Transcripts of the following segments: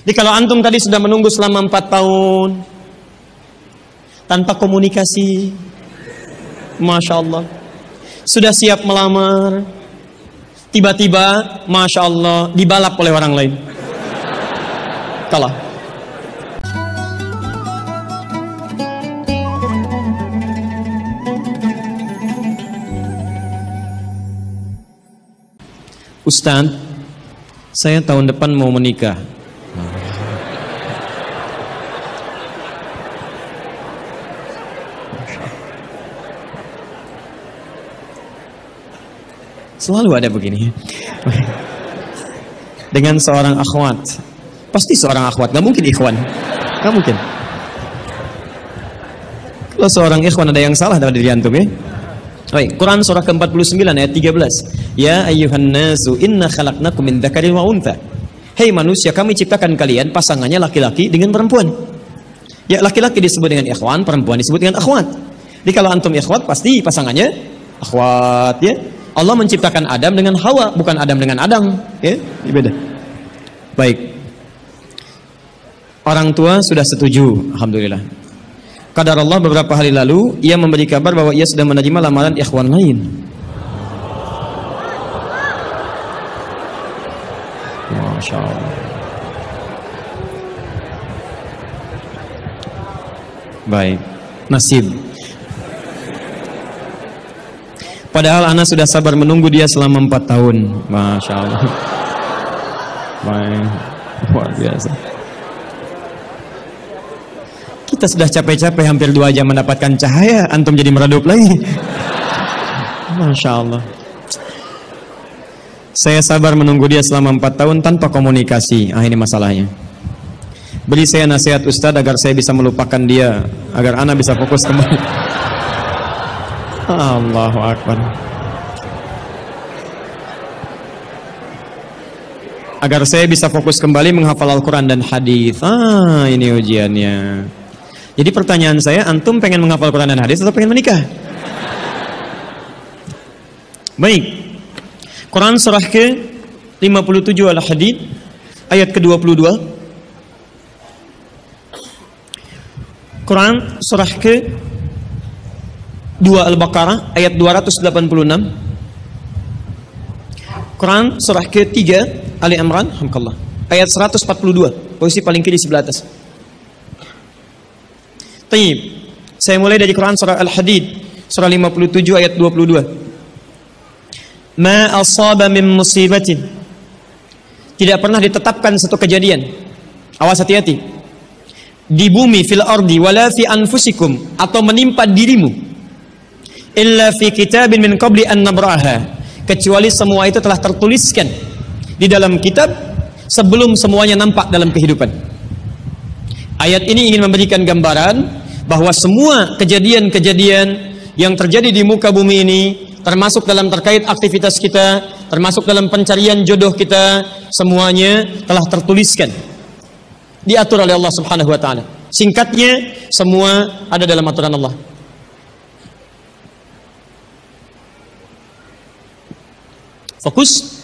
Jadi kalau antum tadi sudah menunggu selama 4 tahun tanpa komunikasi, Masya Allah, sudah siap melamar, tiba-tiba Masya Allah dibalap oleh orang lain, kalah. Ustaz, saya tahun depan mau menikah. Selalu ada begini. Dengan seorang akhwat. Pasti seorang akhwat, gak mungkin ikhwan. Gak mungkin. Kalau seorang ikhwan ada yang salah dalam diri antum ya. Baik, Quran surah ke-49 ayat 13. Ya ayyuhan nasu inna khalaqnakum min dzakarin wa untha. Hei manusia, kami ciptakan kalian pasangannya laki-laki dengan perempuan. Ya, laki-laki disebut dengan ikhwan, perempuan disebut dengan akhwat. Jadi kalau antum ikhwat pasti pasangannya akhwat ya. Allah menciptakan Adam dengan Hawa, bukan Adam dengan Adang, ya, ini beda. Baik. Orang tua sudah setuju, alhamdulillah. Qadar Allah beberapa hari lalu ia memberi kabar bahwa ia sudah menerima lamaran ikhwan lain. Masya Allah. Baik, nasib. Padahal anak sudah sabar menunggu dia selama 4 tahun. Masya Allah. Baik, luar biasa. Kita sudah capek-capek hampir 2 jam mendapatkan cahaya, antum jadi meredup lagi. Masya Allah. Saya sabar menunggu dia selama 4 tahun tanpa komunikasi. Ini masalahnya. Beri saya nasihat Ustaz agar saya bisa melupakan dia, agar anak bisa fokus kembali. Allahu Akbar. Agar saya bisa fokus kembali menghafal Al-Quran dan hadis. Ini ujiannya. Jadi pertanyaan saya, antum pengen menghafal Quran dan hadis atau pengen menikah? Baik. Quran surah ke-57 Al-Hadid ayat ke-22. Quran surah ke-2 Al-Baqarah ayat 286. Quran surah ke-3 Ali Imran ayat 142, posisi paling kiri sebelah atas. Taib. Saya mulai dari Quran surah Al-Hadid surah 57 ayat 22. Ma asaba min musibatin. Tidak pernah ditetapkan satu kejadian. Awas, hati-hati. Di bumi fil ardi wala fi anfusikum, atau menimpa dirimu, illa fi kitabin min qabli an nabraha, kecuali semua itu telah tertuliskan di dalam kitab sebelum semuanya nampak dalam kehidupan. Ayat ini ingin memberikan gambaran bahwa semua kejadian-kejadian yang terjadi di muka bumi ini, termasuk dalam terkait aktivitas kita, termasuk dalam pencarian jodoh kita, semuanya telah tertuliskan, diatur oleh Allah Subhanahu wa taala. Singkatnya, semua ada dalam aturan Allah. Fokus.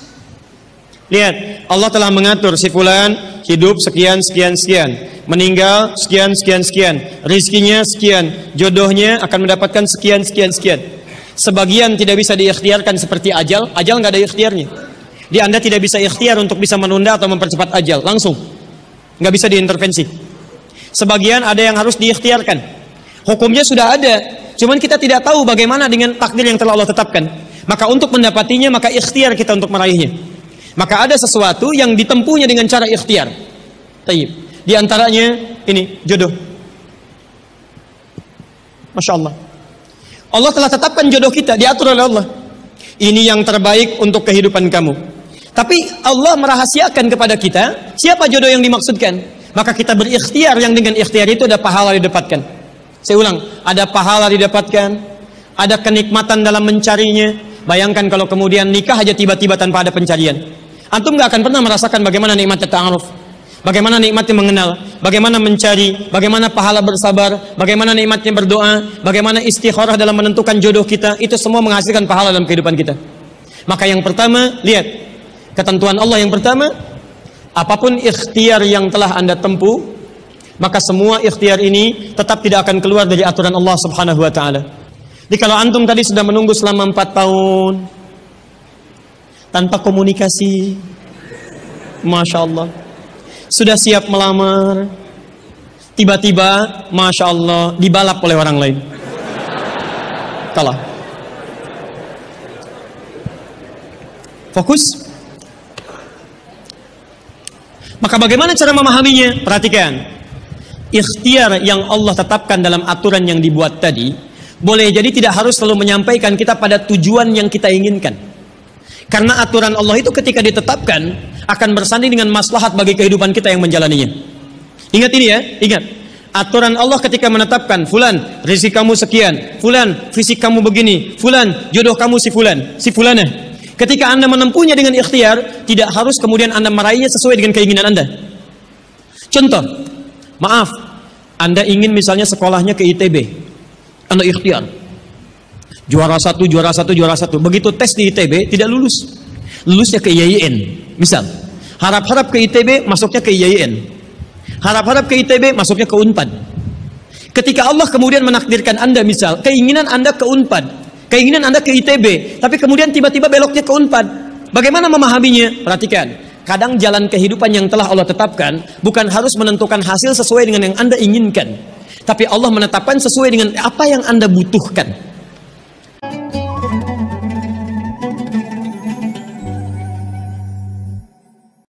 Lihat, Allah telah mengatur si fulan hidup sekian sekian sekian, meninggal sekian sekian sekian, rizkinya sekian, jodohnya akan mendapatkan sekian sekian sekian. Sebagian tidak bisa diikhtiarkan seperti ajal. Ajal nggak ada ikhtiarnya. Di Anda tidak bisa ikhtiar untuk bisa menunda atau mempercepat ajal, langsung nggak bisa diintervensi. Sebagian ada yang harus diikhtiarkan. Hukumnya sudah ada, cuman kita tidak tahu bagaimana dengan takdir yang telah Allah tetapkan. Maka untuk mendapatinya, maka ikhtiar kita untuk meraihnya. Maka ada sesuatu yang ditempuhnya dengan cara ikhtiar. Taib. Di antaranya ini jodoh. Masya Allah. Allah telah tetapkan jodoh kita, diatur oleh Allah. Ini yang terbaik untuk kehidupan kamu. Tapi Allah merahasiakan kepada kita siapa jodoh yang dimaksudkan. Maka kita berikhtiar, yang dengan ikhtiar itu ada pahala didapatkan. Saya ulang, ada pahala didapatkan, ada kenikmatan dalam mencarinya. Bayangkan kalau kemudian nikah aja tiba-tiba tanpa ada pencarian. Antum gak akan pernah merasakan bagaimana nikmatnya ta'aruf, bagaimana nikmatnya mengenal, bagaimana mencari, bagaimana pahala bersabar, bagaimana nikmatnya berdoa, bagaimana istikharah dalam menentukan jodoh kita. Itu semua menghasilkan pahala dalam kehidupan kita. Maka yang pertama, lihat ketentuan Allah yang pertama, apapun ikhtiar yang telah Anda tempuh, maka semua ikhtiar ini tetap tidak akan keluar dari aturan Allah Subhanahu wa taala. Jadi kalau antum tadi sudah menunggu selama 4 tahun tanpa komunikasi, Masya Allah, sudah siap melamar, tiba-tiba Masya Allah dibalap oleh orang lain, kalah. Fokus. Maka bagaimana cara memahaminya? Perhatikan, ikhtiar yang Allah tetapkan dalam aturan yang dibuat tadi, boleh jadi tidak harus selalu menyampaikan kita pada tujuan yang kita inginkan. Karena aturan Allah itu ketika ditetapkan akan bersanding dengan maslahat bagi kehidupan kita yang menjalaninya. Ingat ini ya, ingat. Aturan Allah ketika menetapkan, fulan rezeki kamu sekian, fulan fisik kamu begini, fulan jodoh kamu si fulan, si fulanah. Ketika Anda menempuhnya dengan ikhtiar, tidak harus kemudian Anda meraihnya sesuai dengan keinginan Anda. Contoh, maaf, Anda ingin misalnya sekolahnya ke ITB, Anda ikhtiar, juara satu. Begitu tes di ITB tidak lulus, lulusnya ke IAIN, misal. Harap-harap ke ITB, masuknya ke IAIN. Harap-harap ke ITB, masuknya ke UNPAD. Ketika Allah kemudian menakdirkan Anda, misal keinginan Anda ke UNPAD, keinginan Anda ke ITB, tapi kemudian tiba-tiba beloknya ke UNPAD. Bagaimana memahaminya? Perhatikan, kadang jalan kehidupan yang telah Allah tetapkan bukan harus menentukan hasil sesuai dengan yang Anda inginkan, tapi Allah menetapkan sesuai dengan apa yang Anda butuhkan.